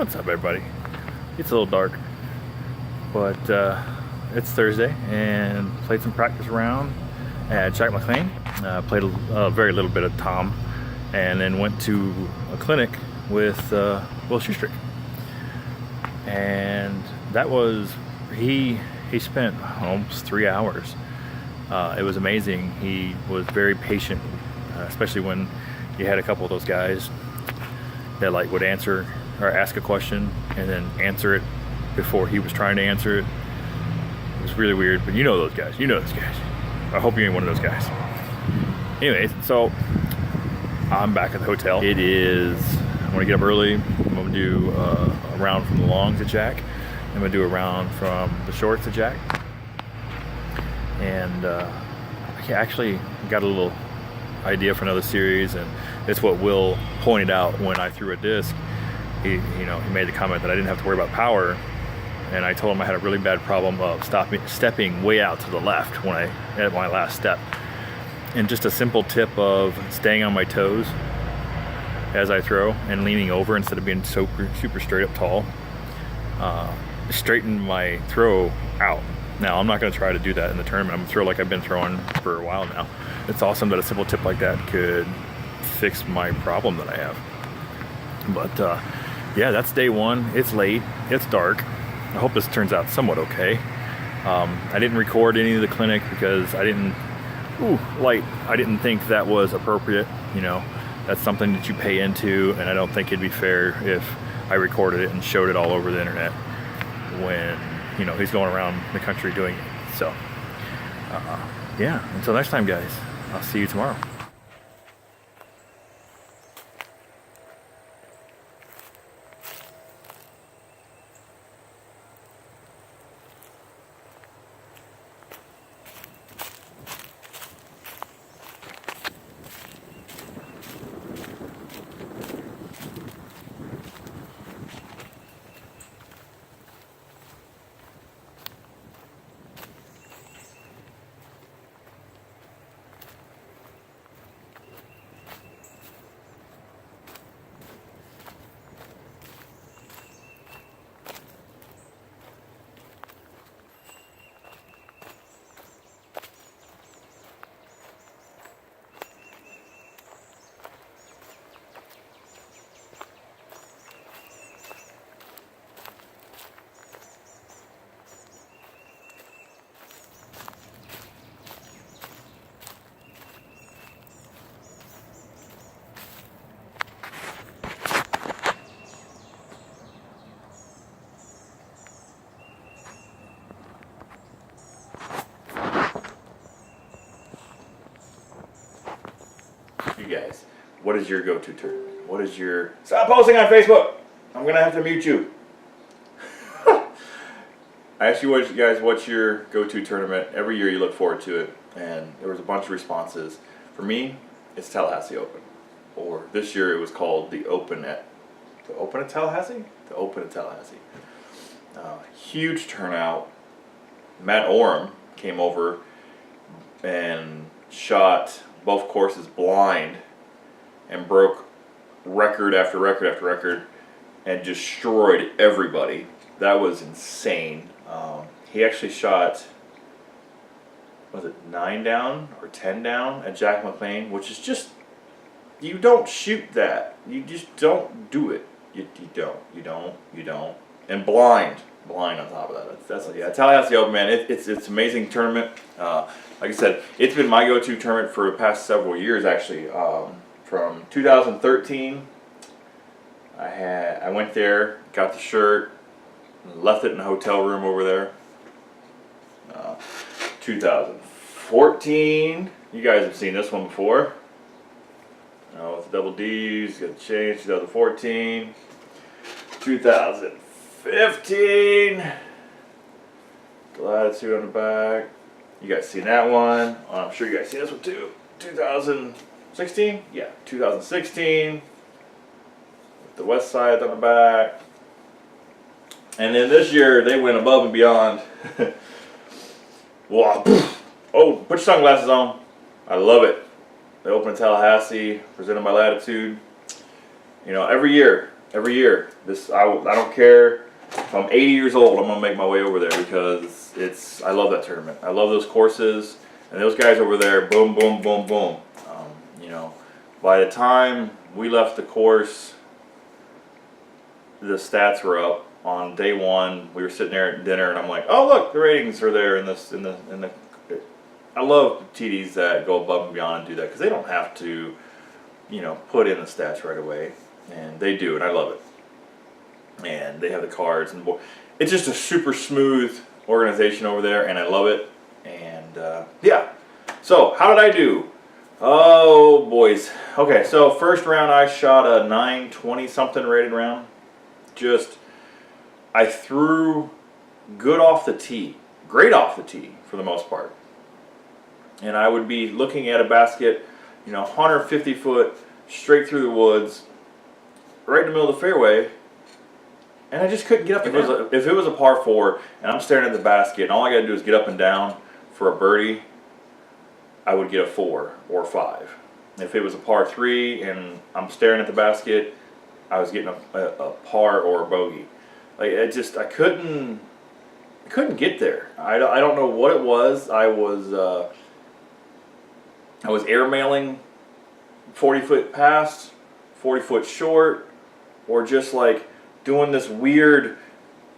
What's up, everybody? It's a little dark, but it's Thursday, and played some practice around at Jack McLean. Played a very little bit of Tom, and then went to a clinic with Will Shoestrick. And that was, he spent almost 3 hours. It was amazing. He was very patient, especially when you had a couple of those guys that like would answer or ask a question and then answer it before he was trying to answer it. It was really weird, but you know those guys. You know those guys. I hope you ain't one of those guys. Anyways, so I'm back at the hotel. I'm gonna get up early. I'm gonna do a round from the longs at Jack. I'm gonna do a round from the shorts at Jack. And I actually got a little idea for another series, and it's what Will pointed out when I threw a disc. He made the comment that I didn't have to worry about power, and I told him I had a really bad problem of stepping way out to the left at my last step. And just a simple tip of staying on my toes as I throw and leaning over instead of being super straight up tall, straighten my throw out. Now, I'm not going to try to do that in the tournament. I'm going to throw like I've been throwing for a while now. It's awesome that a simple tip like that could fix my problem that I have. But yeah, that's day one. It's late. It's dark. I hope this turns out somewhat okay. I didn't record any of the clinic because I didn't think that was appropriate. That's something that you pay into, and I don't think it'd be fair if I recorded it and showed it all over the internet when he's going around the country doing it. So yeah, until next time, guys, I'll see you tomorrow. You guys, what is your go-to tournament? What is your... Stop posting on Facebook! I'm gonna have to mute you. I asked you guys what's your go-to tournament. Every year you look forward to it, and there was a bunch of responses. For me, it's Tallahassee Open. Or this year it was called the Open at Tallahassee? The Open at Tallahassee. Huge turnout. Matt Oram came over and shot both courses blind and broke record after record after record and destroyed everybody. That was insane. He actually shot, was it 9 down or 10 down at Jack McLean, which is just, you don't shoot that. You just don't do it. You don't. And blind on top of that. That's yeah, Tallahassee Open, man. It's an amazing tournament. Like I said, it's been my go-to tournament for the past several years, actually. From 2013, I went there, got the shirt, left it in a hotel room over there. 2014, you guys have seen this one before. With double D's, got the change. 2014, 2015, the latitude on the back. You guys seen that one? I'm sure you guys seen this one too. 2016? Yeah, 2016. With the west side on the back. And then this year, they went above and beyond. Wow. Oh, put your sunglasses on. I love it. They open in Tallahassee, presented by Latitude. Every year every year. I don't care if I'm 80 years old. I'm gonna make my way over there because I love that tournament. I love those courses and those guys over there. Boom, boom, boom, boom. You know, by the time we left the course, the stats were up. On day one, we were sitting there at dinner, and I'm like, "Oh, look, the ratings are there in the." I love TDs that go above and beyond and do that because they don't have to, put in the stats right away, and they do, and I love it. And they have the cards, and it's just a super smooth organization over there, and I love it. And yeah, so how did I do? Oh, boys. Okay, so first round I shot a 920 something rated round. I threw good off the tee, great off the tee for the most part. And I would be looking at a basket, 150 foot straight through the woods, right in the middle of the fairway, and I just couldn't get up and down. If it was a par 4 and I'm staring at the basket and all I got to do is get up and down for a birdie, I would get a 4 or 5. If it was a par 3 and I'm staring at the basket, I was getting a par or a bogey. Like I couldn't get there. I don't know what it was. I was airmailing 40 foot past, 40 foot short, or just like doing this weird.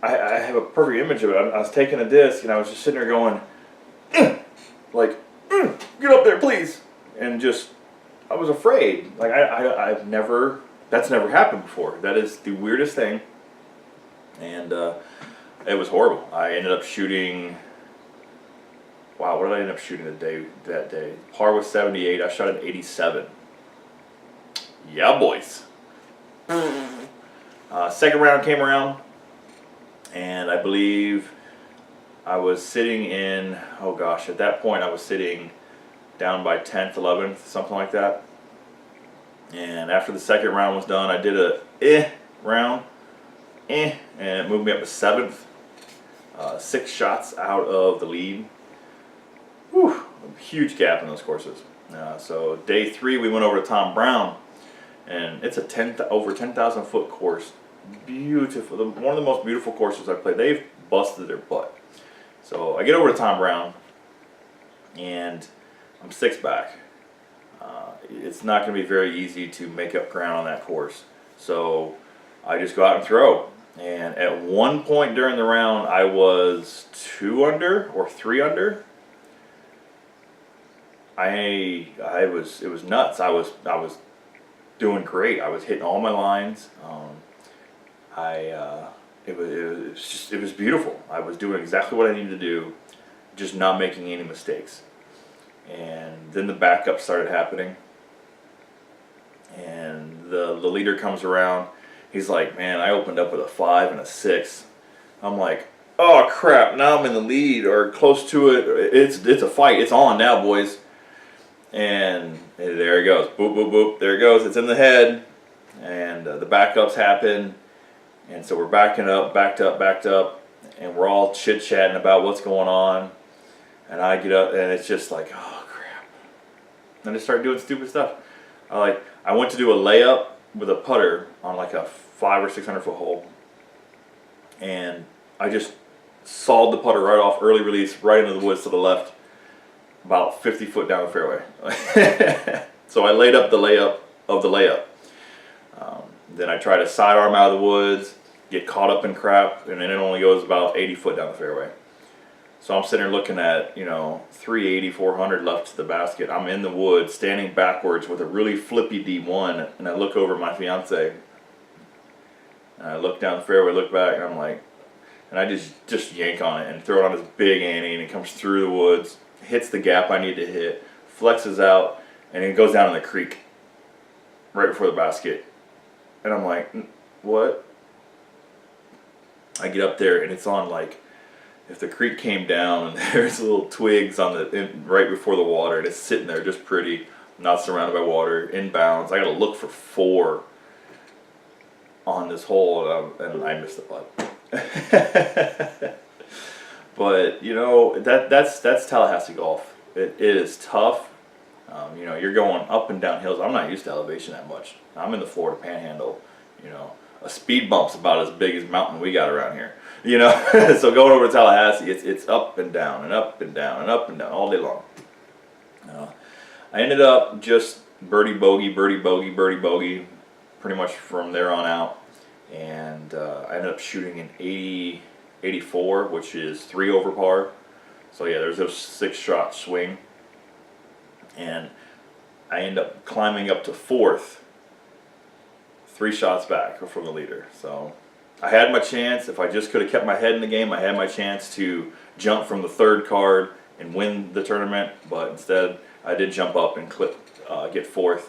I have a perfect image of it. I was taking a disc and I was just sitting there going, get up there, please, and just I was afraid. Like that's never happened before. That is the weirdest thing. And it was horrible. I ended up shooting. Wow, what did I end up shooting that day? Par was 78. I shot an 87. Yeah, boys. Second round came around, and I believe I was sitting in. Oh gosh, at that point I was sitting down by 10th, 11th, something like that. And after the second round was done, I did a round. And it moved me up to 7th, 6 shots out of the lead. Whew, a huge gap in those courses. So day 3 we went over to Tom Brown, and it's a over 10,000 foot course. Beautiful, one of the most beautiful courses I've played. They've busted their butt. So I get over to Tom Brown, and I'm 6 back. It's not going to be very easy to make up ground on that course. So I just go out and throw. And at one point during the round, I was 2 under or 3 under. It was nuts. I was doing great. I was hitting all my lines. It was beautiful. I was doing exactly what I needed to do, just not making any mistakes. And then the backup started happening, and the leader comes around. He's like, "Man, I opened up with a 5 and a 6." I'm like, "Oh crap! Now I'm in the lead or close to it. It's a fight. It's on now, boys." And there it goes. Boop, boop, boop. There it goes. It's in the head. And the backups happen. And so we're backing up, backed up. And we're all chit-chatting about what's going on. And I get up, and it's just like, oh, crap. And I start doing stupid stuff. I went to do a layup with a putter on like a 500 or 600 foot hole. And I just sawed the putter right off, early release, right into the woods to the left. About 50 foot down the fairway. So I laid up the layup of the layup. Then I try to sidearm out of the woods, get caught up in crap, and then it only goes about 80 foot down the fairway. So I'm sitting there looking at, 380, 400 left to the basket. I'm in the woods, standing backwards with a really flippy D1, and I look over at my fiance. And I look down the fairway, look back, and I'm like, and I just yank on it and throw it on this big ante, and it comes through the woods, hits the gap I need to hit, flexes out, and it goes down in the creek right before the basket. And I'm like, what? I get up there, and it's on like, if the creek came down and there's little twigs on right before the water, and it's sitting there just pretty, not surrounded by water, inbounds. I got to look for 4 on this hole, and I missed the putt. But that's Tallahassee golf. It is tough. You're going up and down hills. I'm not used to elevation that much. I'm in the Florida Panhandle. a speed bump's about as big as mountain we got around here. You know, so going over to Tallahassee, it's up and down and up and down and up and down all day long. I ended up just birdie bogey, birdie bogey, birdie bogey, pretty much from there on out. And I ended up shooting an 84, which is 3 over par. So yeah, there's a 6-shot swing. And I end up climbing up to 4th, 3 shots back from the leader. So I had my chance. If I just could have kept my head in the game, I had my chance to jump from the 3rd card and win the tournament. But instead, I did jump up and get 4th.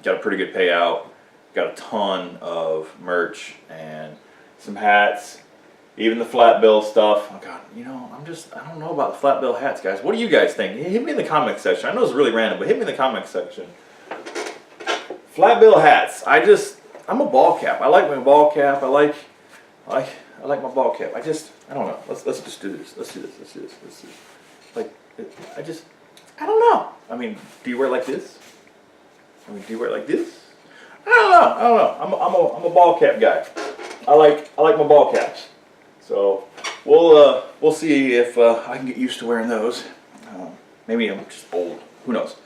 Got a pretty good payout. Got a ton of merch and some hats. Even the flat bill stuff. Oh God, you know, I don't know about the flat bill hats, guys. What do you guys think? Hit me in the comment section. I know it's really random, but hit me in the comment section. Flat bill hats. I'm a ball cap. I like my ball cap. I like my ball cap. I don't know. Let's just do this. Let's do this. Like, I don't know. I mean, do you wear it like this? Do you wear it like this? I don't know. I'm a ball cap guy. I like my ball caps. So we'll see if I can get used to wearing those. Maybe I'm just old. Who knows?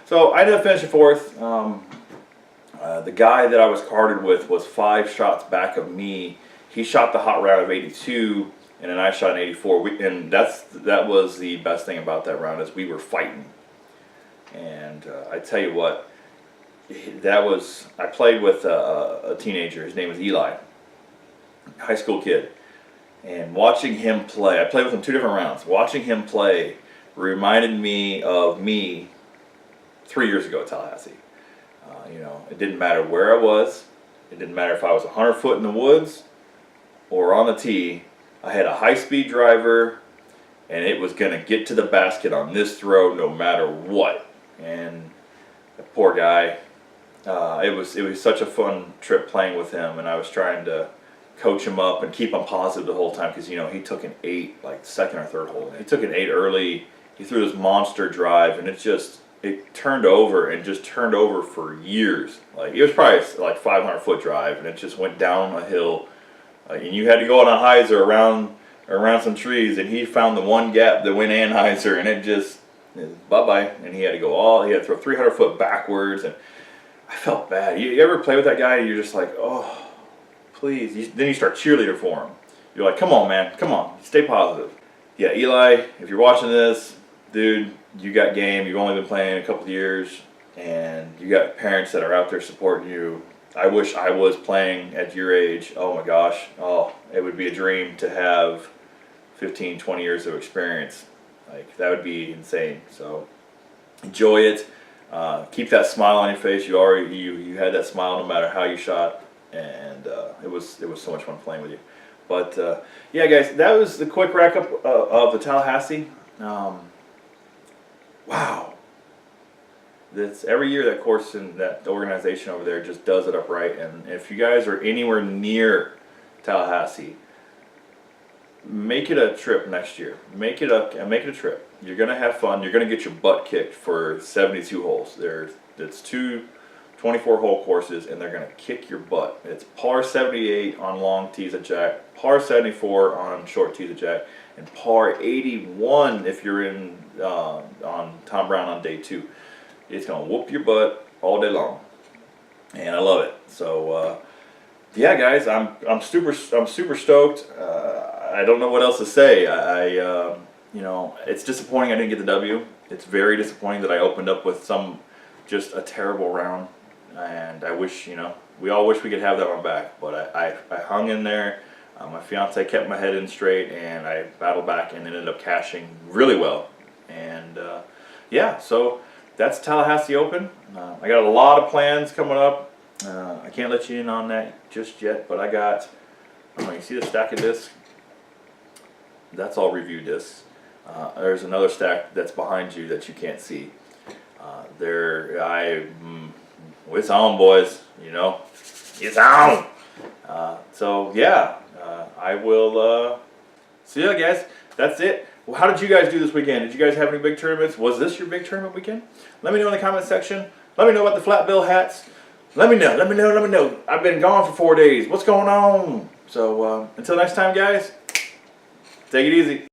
So I ended up finishing 4th. The guy that I was carded with was 5 shots back of me. He shot the hot round of 82, and then I shot an 84. And that was the best thing about that round, is we were fighting. And I tell you what, I played with a teenager. His name was Eli, high school kid. And watching him play, I played with him 2 different rounds. Watching him play reminded me of me 3 years ago at Tallahassee. You know, it didn't matter where I was. It didn't matter if I was 100 foot in the woods or on the tee. I had a high-speed driver, and it was going to get to the basket on this throw no matter what. And the poor guy, it was such a fun trip playing with him, and I was trying to coach him up and keep him positive the whole time, because, you know, he took an 8 like 2nd or 3rd hole. He took an 8 early. He threw this monster drive, and it turned over and just turned over for years. Like, it was probably like 500-foot drive, and it just went down a hill. And you had to go on a hyzer around some trees, and he found the one gap that went anhyzer, and it just bye-bye. And he had to throw 300 foot backwards, and I felt bad. You ever play with that guy and you're just like, oh, please. Then you start cheerleading for him. You're like, come on, man, come on, stay positive. Yeah, Eli, if you're watching this, dude, you got game. You've only been playing a couple of years, and you got parents that are out there supporting you. I wish I was playing at your age. Oh my gosh. Oh, it would be a dream to have 15, 20 years of experience. Like, that would be insane. So enjoy it. Keep that smile on your face. You had that smile no matter how you shot, and it was so much fun playing with you. But yeah, guys, that was the quick wrap up of the Tallahassee. Wow. Every year that course and that organization over there just does it up right. And if you guys are anywhere near Tallahassee, make it a trip next year. Make it a trip. You're gonna have fun. You're gonna get your butt kicked for 72 holes. It's 2 24-hole courses, and they're gonna kick your butt. It's par 78 on long tees at Jack, par 74 on short tees at Jack, and par 81 if you're in on Tom Brown on day 2. It's gonna whoop your butt all day long, and I love it. So yeah, guys, I'm super stoked. I don't know what else to say. You know, it's disappointing I didn't get the W. It's very disappointing that I opened up with just a terrible round, and I wish, you know, we all wish we could have that one back. But I hung in there. My fiance kept my head in straight, and I battled back and ended up cashing really well. And yeah, so that's Tallahassee Open. I got a lot of plans coming up. I can't let you in on that just yet, but I got, you see the stack of discs? That's all review discs. There's another stack that's behind you that you can't see. It's on, boys, you know, it's on. So yeah, I will, so yeah, guys, that's it. Well, how did you guys do this weekend? Did you guys have any big tournaments? Was this your big tournament weekend? Let me know in the comment section. Let me know about the flat bill hats. let me know. I've been gone for 4 days. What's going on? So until next time, guys, take it easy.